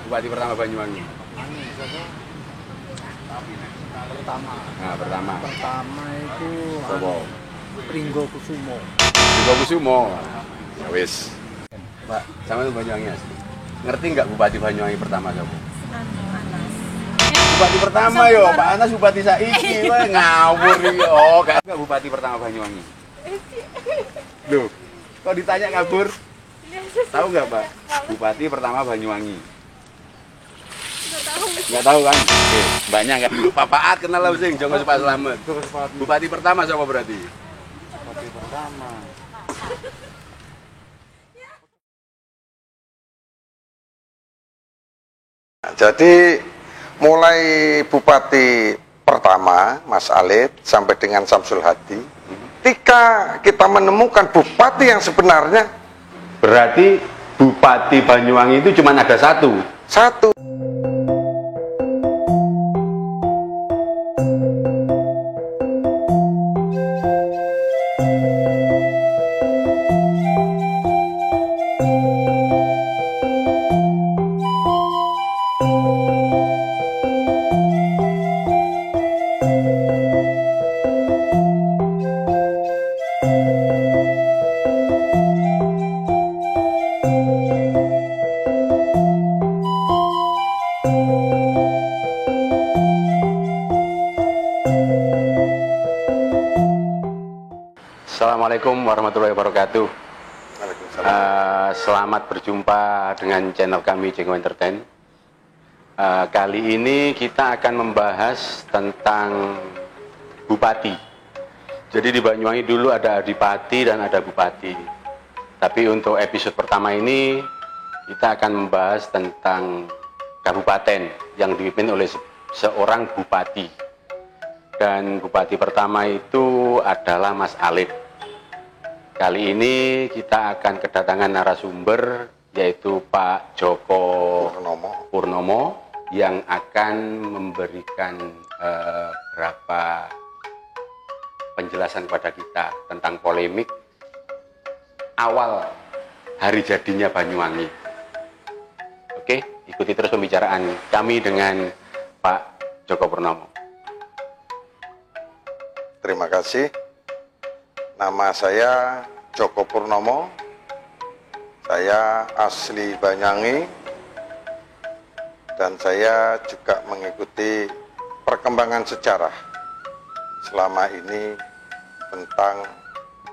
Bupati pertama Banyuwangi. Pertama. Nah, pertama. Pertama itu Sopo? Pringgo Kusumo. Pringgo Kusumo. Ya wis. Pak, sama tuh Banyuwangi asli. Ngerti nggak Bupati Banyuwangi pertama kamu? Anas. Bupati pertama yo, Pak Anas Bupati saiki, kowe ngawur iki. Oh, gak Bupati pertama Banyuwangi. Loh, kok ditanya kabur? Tahu nggak, Pak? Bupati pertama Banyuwangi. Nggak tahu kan? Oke, banyak kan? Pak Paat kenal lah sing, Joko Pak Slamet. Bupati pertama siapa berarti? Bupati pertama. Jadi mulai Bupati pertama Mas Alid sampai dengan Samsul Hadi, ketika kita menemukan Bupati yang sebenarnya, Berarti Bupati Banyuwangi itu cuma ada satu. satu. Assalamualaikum warahmatullahi wabarakatuh. Waalaikumsalam. Selamat berjumpa dengan channel kami Jenggo Entertain. Kali ini kita akan membahas tentang bupati. Jadi di Banyuwangi dulu ada adipati dan ada bupati. Tapi untuk episode pertama ini kita akan membahas tentang kabupaten yang dipimpin oleh seorang bupati. Dan bupati pertama itu adalah Mas Alid. Kali ini kita akan kedatangan narasumber yaitu Pak Joko Purnomo yang akan memberikan beberapa penjelasan kepada kita tentang polemik awal hari jadinya Banyuwangi. Oke, ikuti terus pembicaraan kami dengan Pak Joko Purnomo. Terima kasih. Nama saya Joko Purnomo. Saya asli Banyuwangi dan saya juga mengikuti perkembangan sejarah selama ini tentang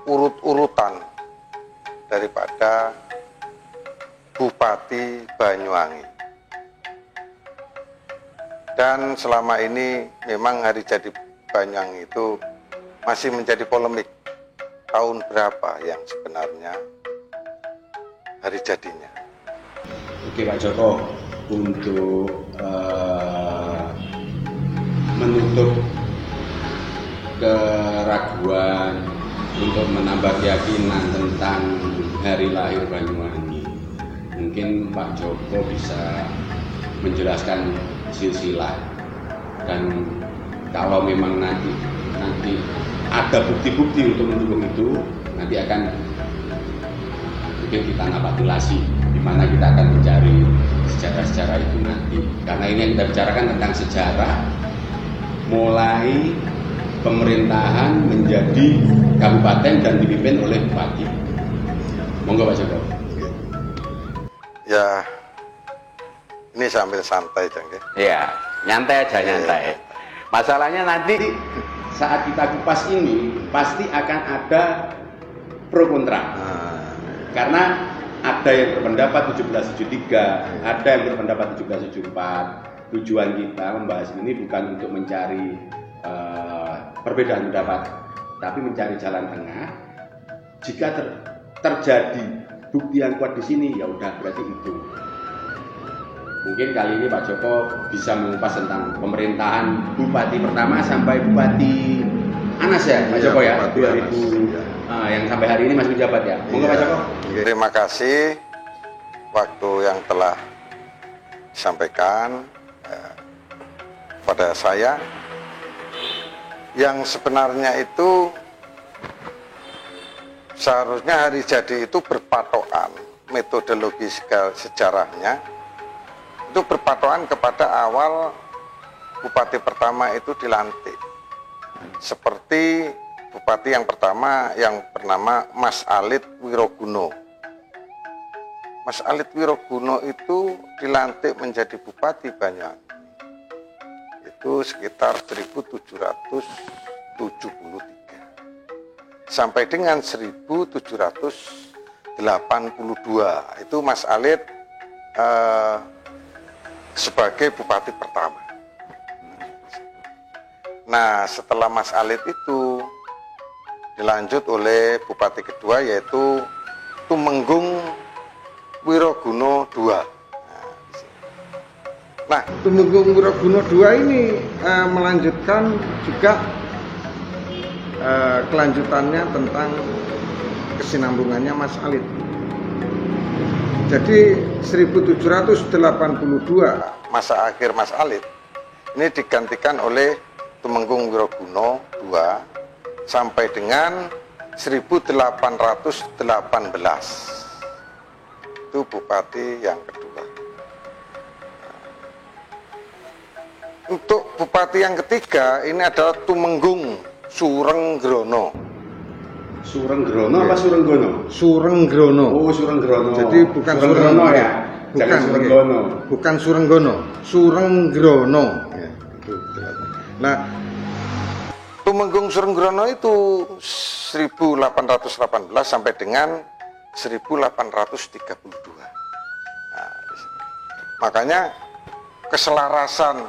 urut-urutan daripada Bupati Banyuwangi. Dan selama ini memang hari jadi Banyuwangi itu masih menjadi polemik. Tahun berapa yang sebenarnya hari jadinya? Oke Pak Joko, untuk menutup keraguan, untuk menambah keyakinan tentang hari lahir Banyuwangi, mungkin Pak Joko bisa menjelaskan silsilah, dan kalau memang nanti ada bukti-bukti untuk mendukung itu, nanti akan mungkin kita ngapatulasi di mana kita akan mencari sejarah-sejarah itu nanti. Karena ini yang kita bicarakan tentang sejarah mulai pemerintahan menjadi kabupaten dan dipimpin oleh bupati. Monggo Pak Joko. Ya, ini sambil santai Jangge. Ya, nyantai aja, nyantai. Masalahnya nanti saat kita kupas ini pasti akan ada pro kontra. Karena ada yang berpendapat 1773, ada yang berpendapat 1774. Tujuan kita membahas ini bukan untuk mencari perbedaan pendapat, tapi mencari jalan tengah. Jika terjadi bukti yang kuat di sini, ya udah berarti itu. Mungkin kali ini Pak Joko bisa mengupas tentang pemerintahan Bupati pertama sampai Bupati Anas ya, Pak Joko ya, 2000 yang sampai hari ini masih menjabat ya. Monggo Pak Joko. Terima kasih waktu yang telah disampaikan pada saya. Yang sebenarnya itu seharusnya hari jadi itu berpatokan metodologi sejarahnya itu berpatokan kepada awal bupati pertama itu dilantik. Seperti bupati yang pertama yang bernama Mas Alit Wiroguno. Mas Alit Wiroguno itu dilantik menjadi bupati Banyuwangi itu sekitar 1773 sampai dengan 1782 itu Mas Alit sebagai bupati pertama. Nah, setelah Mas Alit itu dilanjut oleh bupati kedua yaitu Tumenggung Wiroguno II. Nah, Tumenggung Wiroguno II ini melanjutkan juga kelanjutannya tentang kesinambungannya Mas Alit. Jadi 1782 masa akhir Mas Alit ini digantikan oleh Tumenggung Wiroguno II sampai dengan 1818. Itu bupati yang kedua. Untuk bupati yang ketiga ini adalah Tumenggung Surenggrono. Surenggrono apa Surenggono? Surenggrono. Oh, Surenggrono. Jadi bukan Surenggrono ya. Bukan Surenggono. Bukan Surenggono, Surenggrono. Ya, itu. Nah, Tumenggung Surenggrono itu 1818 sampai dengan 1832. Nah, makanya keselarasan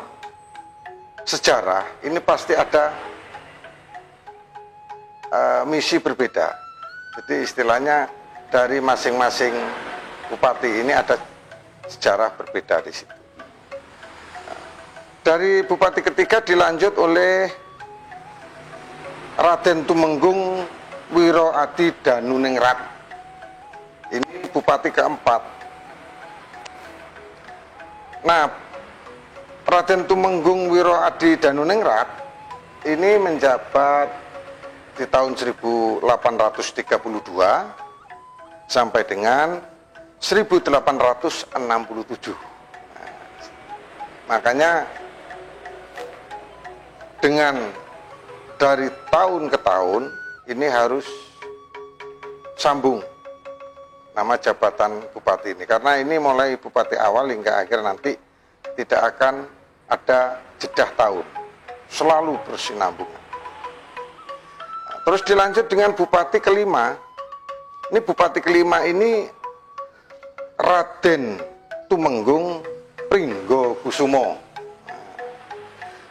sejarah ini pasti ada misi berbeda. Jadi istilahnya dari masing-masing bupati ini ada sejarah berbeda di situ. Dari bupati ketiga dilanjut oleh Raden Tumenggung Wiro Adi Danuningrat. Ini bupati keempat. Nah, Raden Tumenggung Wiro Adi Danuningrat ini menjabat di tahun 1832 sampai dengan 1867. Makanya dengan dari tahun ke tahun ini harus sambung nama jabatan bupati ini, karena ini mulai bupati awal hingga akhir nanti tidak akan ada jedah tahun, selalu bersinambungan. Terus dilanjut dengan bupati kelima. Ini bupati kelima ini Raden Tumenggung Pringgokusumo.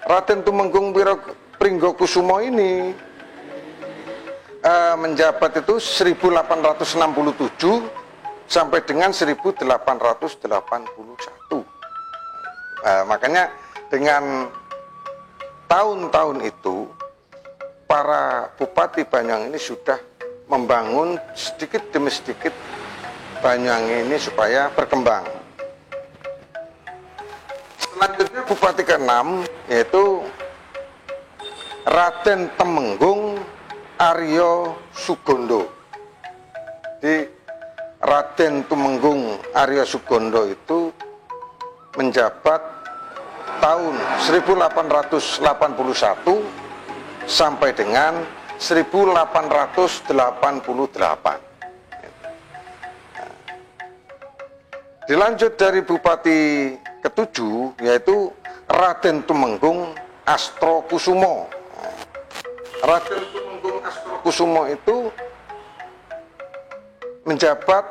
Raden Tumenggung Pringgokusumo ini menjabat itu 1867 sampai dengan 1881. Makanya dengan tahun-tahun itu para bupati Banyuwangi ini sudah membangun sedikit demi sedikit Banyuwangi ini supaya berkembang. Selanjutnya bupati ke-6 yaitu Raden Temenggung Aryo Sugondo. Di Raden Tumenggung Aryo Sugondo itu menjabat tahun 1881 sampai dengan 1888. Dilanjut dari bupati ketujuh yaitu Raden Tumenggung Astrokusumo. Raden Tumenggung Astrokusumo itu menjabat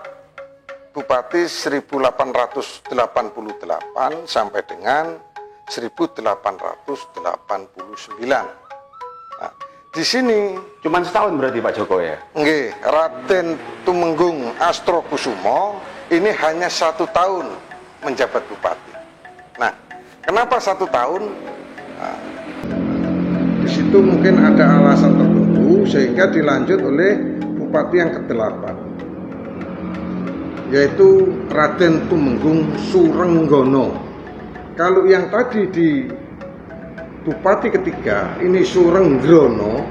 bupati 1888 sampai dengan 1889. Nah, di sini cuman setahun berarti Pak Joko ya? Nggih, Raden Tumenggung Astrokusumo ini hanya 1 tahun menjabat bupati. Nah, kenapa 1 tahun? Nah, di situ mungkin ada alasan tertentu sehingga dilanjut oleh bupati yang ke-8, yaitu Raden Tumenggung Surenggono. Kalau yang tadi di bupati ketiga ini Surenggrono,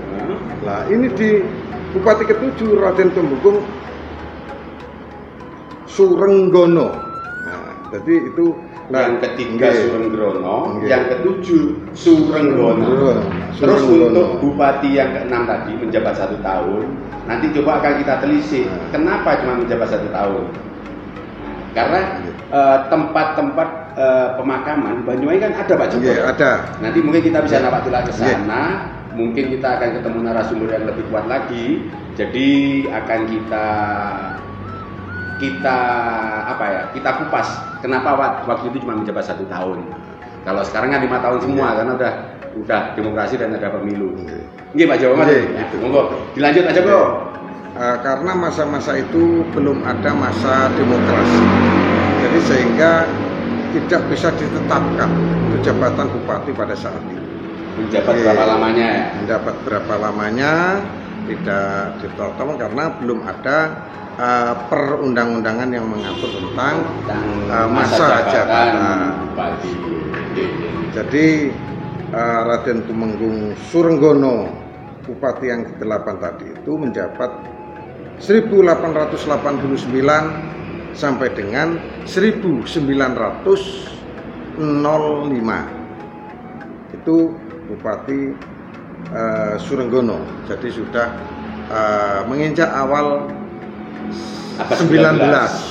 nah ini di bupati ke-7 Raden Tumenggung Surenggono. Nah, Jadi itu yang ketiga nggih. Surenggrono, Nggih. yang ketujuh Surenggono. Terus untuk bupati yang keenam tadi menjabat 1 tahun, nanti coba akan kita telisik kenapa cuma menjabat 1 tahun. Karena tempat-tempat pemakaman Banyuwangi kan ada Pak Joko. Nggih, ada. Nanti mungkin kita bisa nawatilah ke sana. Mungkin kita akan ketemu narasumber yang lebih kuat lagi. Jadi akan kita apa ya? Kita kupas kenapa waktu itu cuma menjabat 1 tahun. Kalau sekarang kan 5 tahun semua karena udah demokrasi dan ada pemilu. Nggih Pak Jawa. Monggo dilanjut aja kok. Karena masa-masa itu belum ada masa demokrasi, jadi sehingga tidak bisa ditetapkan untuk jabatan bupati pada saat itu. Menjabat berapa lamanya? Menjabat berapa lamanya tidak ditetapkan karena belum ada perundang-undangan yang mengatur tentang masa jabatan bupati. Jadi Raden Tumenggung Surenggono, bupati yang ke-8 tadi itu menjabat 1889 sampai dengan 1905. Itu Bupati Surenggono. Jadi sudah menginjak awal abad 19.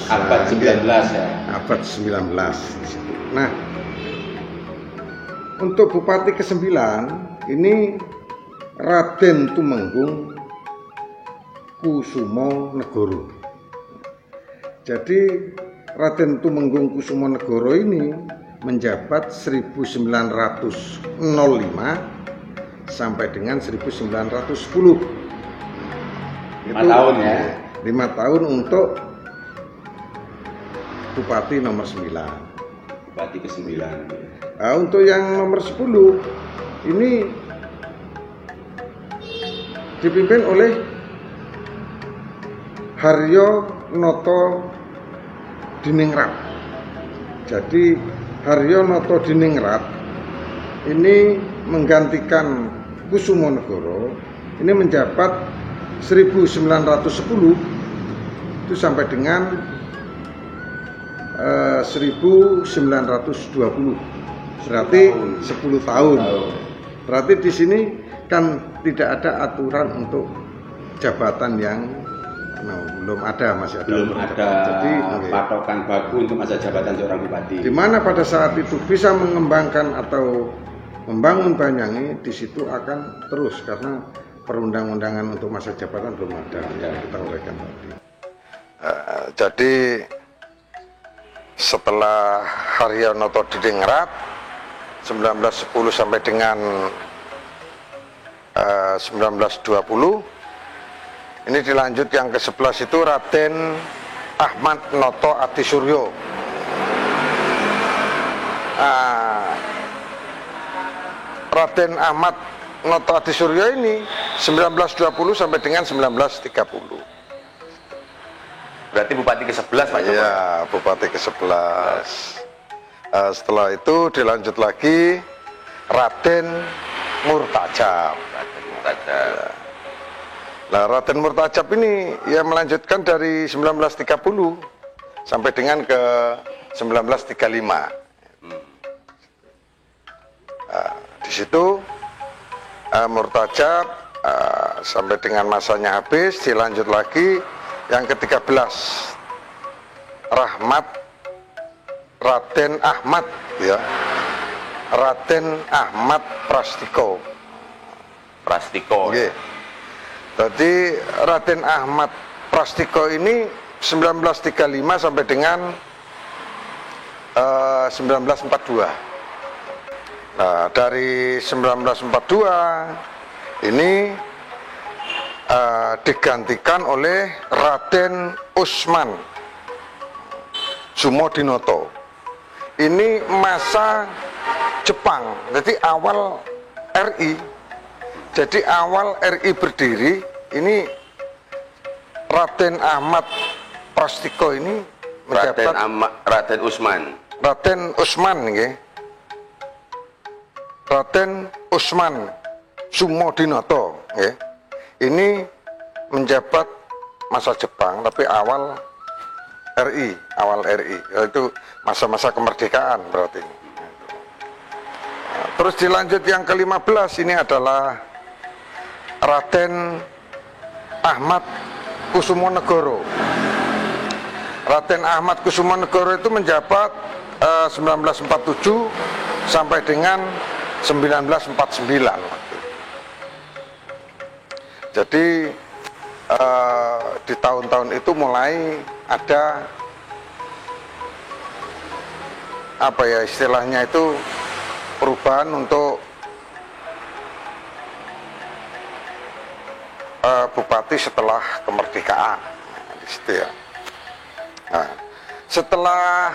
Abad 19 ya. Abad 19 di situ. Nah, untuk Bupati ke-9 ini Raden Tumenggung Kusumo Negoro. Jadi Raden Tumenggung Kusumo Negoro ini menjabat 1905 sampai dengan 1910. 5 tahun ya. 5 tahun untuk Bupati nomor 9. Bupati ke-9. Untuk yang nomor 10 ini dipimpin oleh Haryo Noto Diningrat. Jadi Haryo Noto Diningrat ini menggantikan Kusumo Negoro, ini menjabat 1910 itu sampai dengan 1920. Berarti 10 tahun. Berarti di sini kan tidak ada aturan untuk jabatan yang belum ada, masih ada. Belum ada patokan baku untuk masa jabatan seorang bupati. Di mana pada saat itu bisa mengembangkan atau membangun Banyuwangi, di situ akan terus karena perundang-undangan untuk masa jabatan belum ada yang kita uraikan tadi. Jadi setelah Haryo Noto Diningrat 1910 sampai dengan 1920, ini dilanjut yang ke-11 itu Raden Ahmad Noto Adisuryo. Raden Ahmad Noto Adisuryo ini 1920 sampai dengan 1930. Berarti Bupati ke-11 Pak Joko? Iya, Bupati ke-11. Setelah itu dilanjut lagi Raden Murtajab. Ya. Nah, Raden Murtajab ini ya melanjutkan dari 1930 sampai dengan ke 1935. Di situ Murtajab sampai dengan masanya habis, dilanjut lagi yang ke-13 Raden Ahmad ya. Raden Ahmad Prastiko. Yeah. Jadi Raden Ahmad Prastiko ini 1935 sampai dengan 1942. Nah, dari 1942 ini digantikan oleh Raden Usman Sumodinoto. Ini masa Jepang, jadi awal RI. Jadi awal RI berdiri, ini Raden Ahmad Prastiko ini menjabat Raden Usman. Raden Usman nggih. Raden Usman Sumodinoto nggih. Ini menjabat masa Jepang tapi awal RI, awal RI, yaitu masa-masa kemerdekaan berarti. Nah, terus dilanjut yang ke-15 ini adalah Raden Ahmad Kusumonegoro. Raden Ahmad Kusumonegoro itu menjabat 1947 sampai dengan 1949. Jadi di tahun-tahun itu mulai ada apa ya istilahnya itu perubahan untuk bupati setelah kemerdekaan di situ ya. Nah, setelah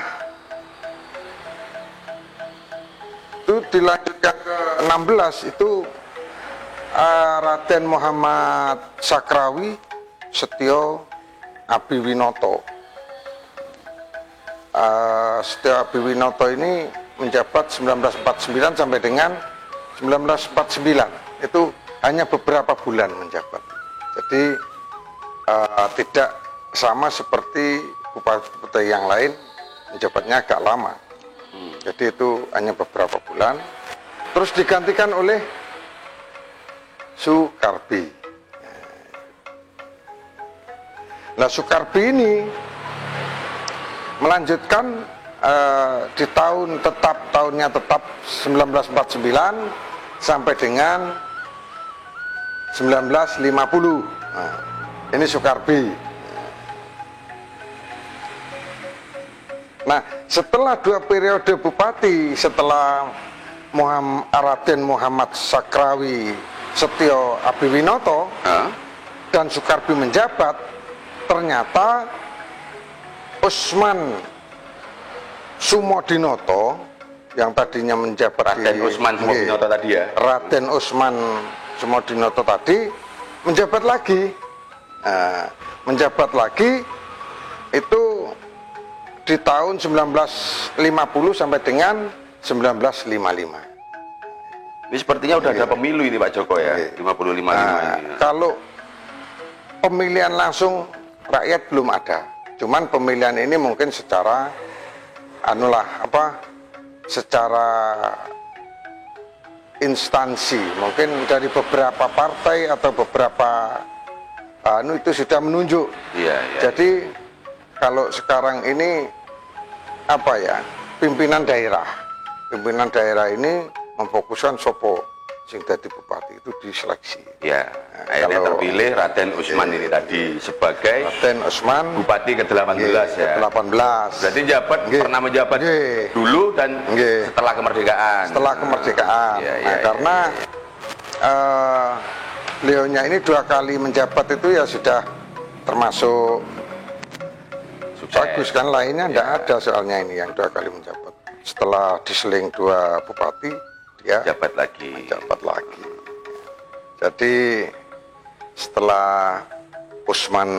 itu dilanjutkan ke 16 itu Raden Muhammad Sakrawi Setio Abiwinoto. Setio Abiwinoto ini menjabat 1949 sampai dengan 1949. Itu hanya beberapa bulan menjabat. Jadi tidak sama seperti bupati yang lain menjabatnya agak lama. Jadi itu hanya beberapa bulan. Terus digantikan oleh Sukarbi. Nah, Sukarbi ini melanjutkan di tahunnya tetap 1949 sampai dengan 1950. Nah, ini Sukarbi. Nah, setelah 2 periode bupati, setelah Raden Muhammad Sakrawi Setio Abiwinoto dan Sukarbi menjabat, ternyata Usman Sumodinoto yang tadinya menjabat Raden Usman Sumodinoto tadi ya. Raden Usman Sumodinoto tadi menjabat lagi. Menjabat lagi itu di tahun 1950 sampai dengan 1955. Ini sepertinya udah ada pemilu ini Pak Joko ya, 50-55 ini. Kalau pemilihan langsung rakyat belum ada. Cuman pemilihan ini mungkin secara secara instansi, mungkin dari beberapa partai atau beberapa itu sudah menunjuk. Jadi kalau sekarang ini pimpinan daerah ini memfokuskan sopo sing dadi bupati itu diseleksi. Ya, akhirnya terpilih Raden Usman ini tadi sebagai Raden Usman bupati ke-18 ya. Ke-18. Berarti pernah menjabat dulu dan setelah kemerdekaan. Setelah kemerdekaan. Karena beliaunya ini 2 kali menjabat itu ya sudah termasuk sukses. Bagus kan, lainnya tidak ada soalnya ini yang 2 kali menjabat. Setelah diseling 2 bupati dia menjabat lagi. Jadi setelah Usman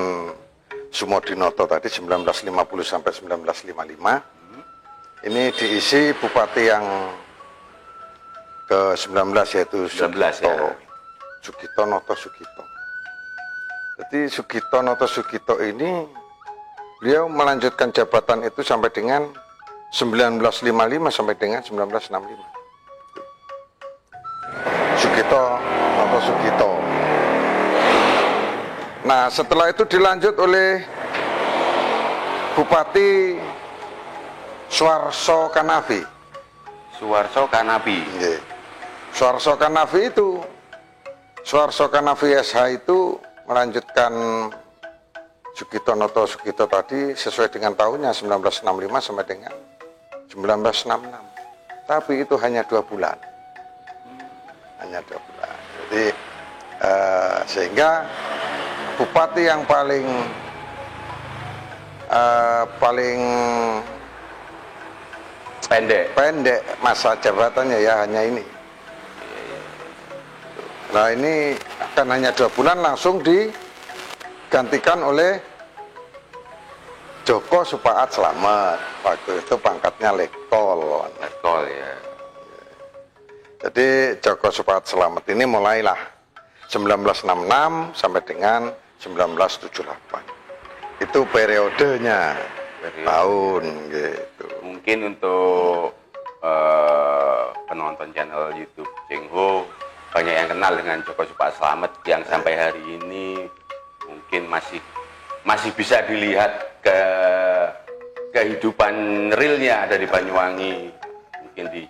Sumodinoto tadi 1950 sampai 1955 ini diisi bupati yang ke-19 yaitu Sugito Noto Sugito. Jadi Sugito Noto Sugito ini beliau melanjutkan jabatan itu sampai dengan 1955 sampai dengan 1965. Sugito Noto Sugito. Nah, setelah itu dilanjut oleh Bupati Suarso Kanavi. Suarso Kanavi. Suarso Kanavi itu, Suarso Kanavi SH itu melanjutkan Sugito Noto Sugito tadi sesuai dengan tahunnya 1965 sampai dengan 1966. Tapi itu hanya 2 bulan. Jadi sehingga bupati yang paling pendek masa jabatannya ya hanya ini. Nah, ini kan hanya 2 bulan langsung digantikan oleh Joko Supaat Slamet. Waktu itu pangkatnya Letkol ya. Jadi Joko Supaat Slamet ini mulailah 1966 sampai dengan 1978. Itu periodenya. tahun gitu. Mungkin untuk penonton channel YouTube Cengho banyak yang kenal dengan Joko Supaat Slamet yang sampai hari ini mungkin masih bisa dilihat kehidupan realnya ada di Banyuwangi. Mungkin di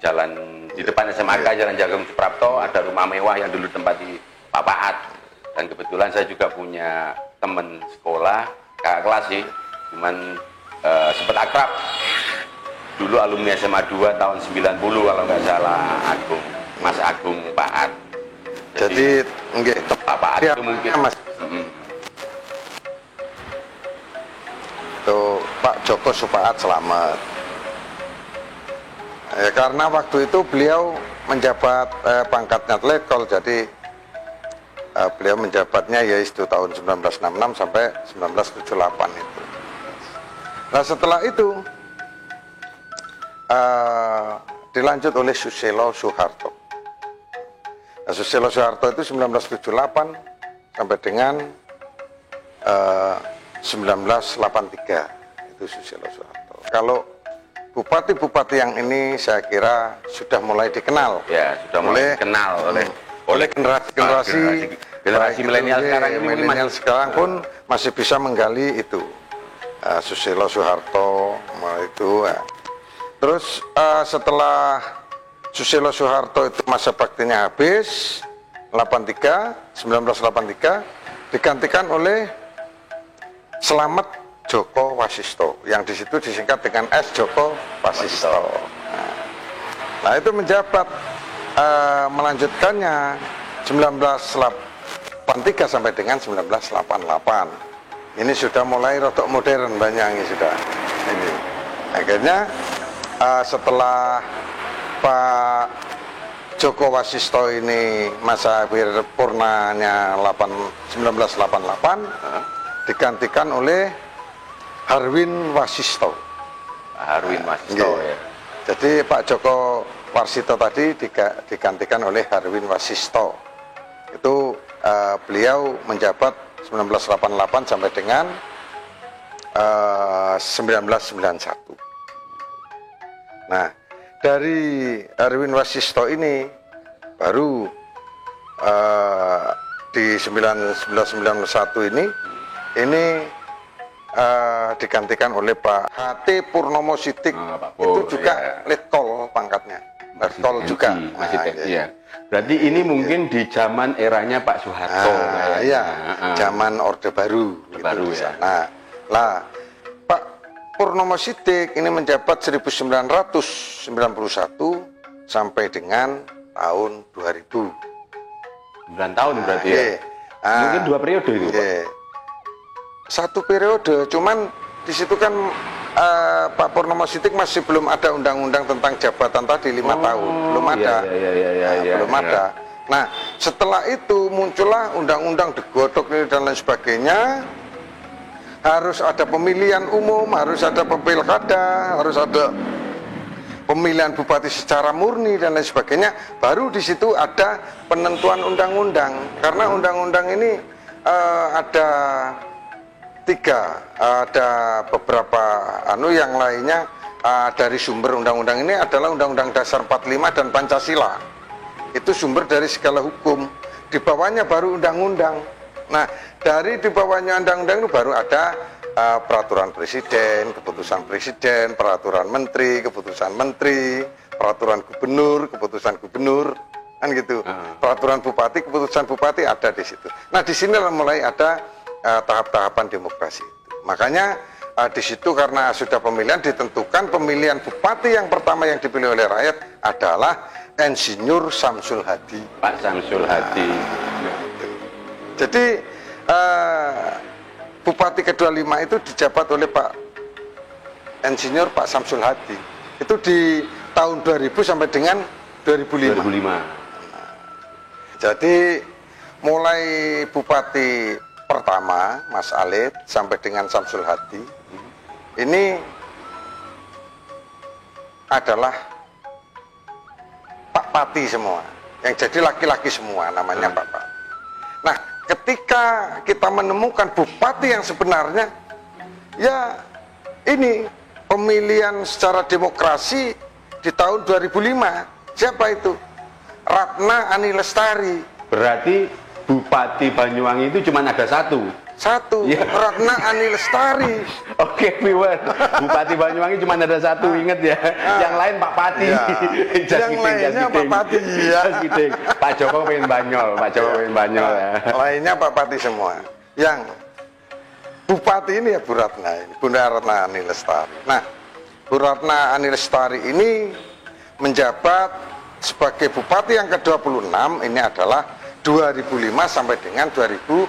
depan SMAK Jalan Jagong Suprapto ada rumah mewah yang dulu tempati Pak Paat. Dan kebetulan saya juga punya teman sekolah, kakak kelas sih, cuman sempat akrab. Dulu alumni SMA 2 tahun 90 kalau nggak salah, Mas Agung Paat. Jadi nggih Pak Paat itu mungkin Mas. Tuh Pak Joko Supaat Slamet. Karena waktu itu beliau menjabat pangkatnya letkol, jadi beliau menjabatnya yaitu tahun 1966 sampai 1978 itu. Nah setelah itu dilanjut oleh Susilo Soeharto. Nah, Susilo Soeharto itu 1978 sampai dengan 1983 itu Susilo Soeharto. Kalau bupati-bupati yang ini saya kira sudah mulai dikenal. Ya, sudah mulai dikenal oleh generasi milenial sekarang ini. Milenial sekarang pun masih bisa menggali itu. Susilo Soeharto itu. Terus setelah Susilo Soeharto itu masa baktinya habis 1983 digantikan oleh Slamet Djoko Wasisto yang di situ disingkat dengan S. Djoko Wasisto. Nah itu menjabat melanjutkannya 1983 sampai dengan 1988. Ini sudah mulai rotok modern Banyuwangi sudah. Ini akhirnya setelah Pak Djoko Wasisto ini masa akhir purnanya 1988 digantikan oleh Harwin Wasisto. Harwin Wasisto ya. Jadi Pak Djoko Wasisto tadi digantikan oleh Harwin Wasisto. Itu beliau menjabat 1988 sampai dengan 1991. Nah, dari Harwin Wasisto ini baru di 1991 ini digantikan oleh Pak H.T. Purnomo Sidik. Itu juga letkol pangkatnya. Letkol juga. Masih iya. Berarti ini mungkin di zaman eranya Pak Soeharto. Iya, zaman Orde Baru. Baru ya. Nah, lah Pak Purnomo Sidik ini menjabat 1991 sampai dengan tahun 2000. 9 tahun berarti ya. Mungkin 2 periode itu, Pak. 1 periode, cuman di situ kan Pak Purnomo Sidik masih belum ada undang-undang tentang jabatan tadi 5 tahun, belum ada. Belum ada. Nah, setelah itu muncullah undang-undang digodok dan lain sebagainya. Harus ada pemilihan umum, harus ada pilkada, harus ada pemilihan bupati secara murni dan lain sebagainya. Baru di situ ada penentuan undang-undang. Karena undang-undang ini ada 3, ada beberapa yang lainnya dari sumber undang-undang ini adalah Undang-Undang Dasar 45 dan Pancasila. Itu sumber dari segala hukum. Di bawahnya baru undang-undang. Nah, dari di bawahnya undang-undang itu baru ada peraturan presiden, keputusan presiden, peraturan menteri, keputusan menteri, peraturan gubernur, keputusan gubernur, kan gitu. Peraturan bupati, keputusan bupati ada di situ. Nah, di sini mulai ada tahap-tahapan demokrasi itu. Makanya di situ karena sudah pemilihan ditentukan pemilihan bupati yang pertama yang dipilih oleh rakyat adalah Insinyur Samsul Hadi. Pak Samsul Hadi. Jadi Bupati ke-25 itu dijabat oleh Pak Insinyur Pak Samsul Hadi. Itu di tahun 2000 sampai dengan 2005. Jadi mulai Bupati pertama Mas Alid sampai dengan Samsul Hadi ini adalah Pak Pati semua, yang jadi laki-laki semua namanya Pak Pati. Nah, ketika kita menemukan bupati yang sebenarnya, ya ini pemilihan secara demokrasi di tahun 2005. Siapa itu? Ratna Ani Lestari. Berarti Bupati Banyuwangi itu cuma ada satu. Ya. Ratna Ani Lestari. Oke, viewer. Bupati Banyuwangi cuma ada satu, inget ya. Yang lain Pak Pati. Ya. Yang lainnya Pak Pati. Ya. Pak Joko pengen Banyol, ya. Lainnya Pak Pati semua. Yang Bupati ini ya Bu Ratna, Bunda Ratna Ani Lestari. Nah, Bu Ratna Ani Lestari ini menjabat sebagai Bupati yang ke-26 ini adalah 2005 sampai dengan 2010.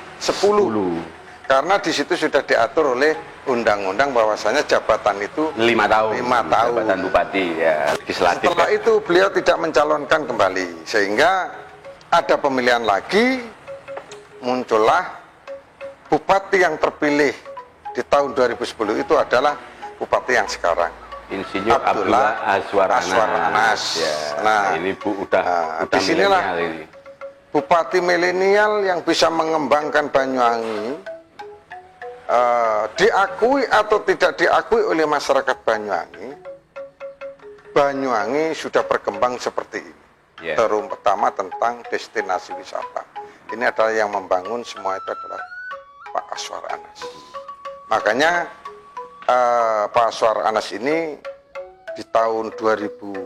Karena di situ sudah diatur oleh undang-undang bahwasanya jabatan itu 5 tahun. 5 tahun. Jabatan bupati ya, legislatif. Setelah itu beliau tidak mencalonkan kembali, sehingga ada pemilihan lagi, muncullah bupati yang terpilih di tahun 2010 itu adalah bupati yang sekarang. Insinyur Abdullah Azwar Anas. Ya. Nah, ini Bu udah disinilah ini. Bupati milenial yang bisa mengembangkan Banyuwangi, diakui atau tidak diakui oleh masyarakat Banyuwangi, Banyuwangi sudah berkembang seperti ini. Yeah. Terutama tentang destinasi wisata. Ini adalah yang membangun semua itu adalah Pak Azwar Anas. Makanya Pak Azwar Anas ini di tahun 2010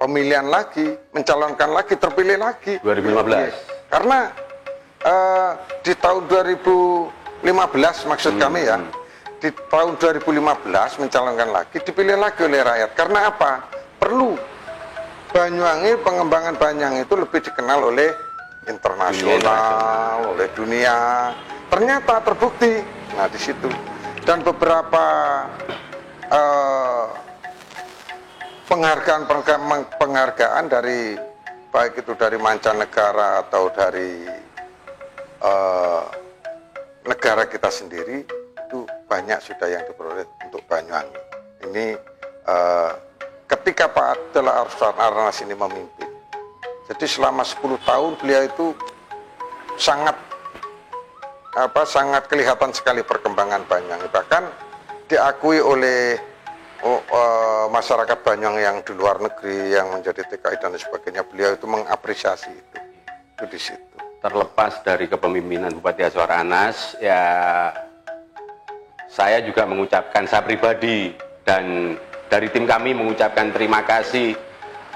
pemilihan lagi, mencalonkan lagi, terpilih lagi 2015. Karena di tahun 2015 maksud kami ya, di tahun 2015 mencalonkan lagi, dipilih lagi oleh rakyat. Karena apa? Perlu Banyuwangi, pengembangan Banyuwangi itu lebih dikenal oleh internasional, oleh dunia. Ternyata terbukti. Nah, di situ. Dan beberapa penghargaan dari baik itu dari mancanegara atau dari negara kita sendiri, itu banyak sudah yang diperoleh untuk Banyuwangi. Ini ketika Pak Abdullah Azwar Anas ini memimpin, jadi selama 10 tahun beliau itu sangat kelihatan sekali perkembangan Banyuwangi, bahkan diakui oleh masyarakat Banyuwangi yang di luar negeri yang menjadi TKI dan sebagainya. Beliau itu mengapresiasi itu di situ. Terlepas dari kepemimpinan Bupati Azwar Anas, ya saya juga mengucapkan, saya pribadi dan dari tim kami mengucapkan terima kasih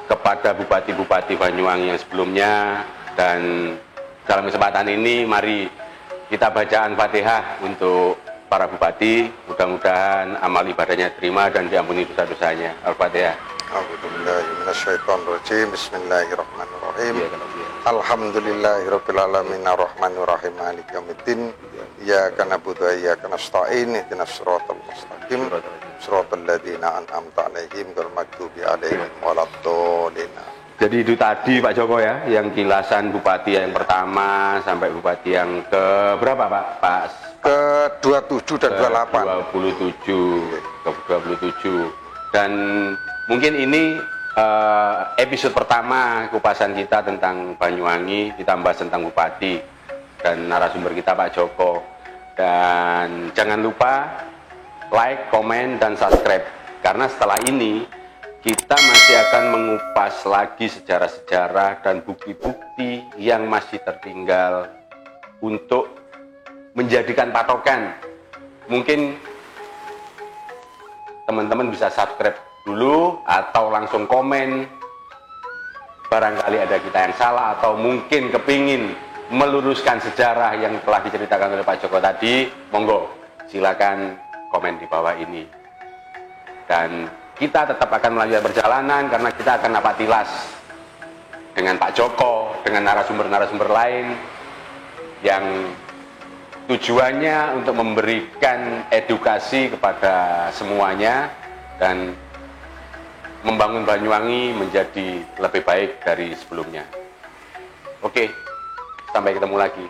kepada Bupati-Bupati Banyuwangi yang sebelumnya. Dan dalam kesempatan ini mari kita bacaan Fatihah untuk para bupati, mudah-mudahan amal ibadahnya terima dan diampuni dosa-dosanya. Al-Fatihah. A'udzubillahiminasyaitonirrajim. Bismillahirrahmanirrahim. Alhamdulillahirabbil alamin arrahmanirrahim maliki yaumiddin. Iyyaka na'budu wa iyyaka nasta'in. Ihdinas siratal mustaqim. Siratal ladzina an'amta 'alaihim ghairil maghdubi 'alaihim waladdallin. Jadi itu tadi Pak Joko ya, yang kilasan bupati yang pertama sampai bupati yang ke berapa Pak? Ke-27 dan 28. 27. Dan mungkin ini episode pertama kupasan kita tentang Banyuwangi, kita bahas tentang bupati dan narasumber kita Pak Joko. Dan jangan lupa like, komen, dan subscribe, karena setelah ini kita masih akan mengupas lagi sejarah-sejarah dan bukti-bukti yang masih tertinggal untuk menjadikan patokan. Mungkin teman-teman bisa subscribe dulu atau langsung komen, barangkali ada kita yang salah atau mungkin kepingin meluruskan sejarah yang telah diceritakan oleh Pak Joko tadi. Monggo silakan komen di bawah ini, dan kita tetap akan melanjutkan perjalanan karena kita akan dapat tilas dengan Pak Joko, dengan narasumber-narasumber lain yang tujuannya untuk memberikan edukasi kepada semuanya dan membangun Banyuwangi menjadi lebih baik dari sebelumnya. Oke, sampai ketemu lagi.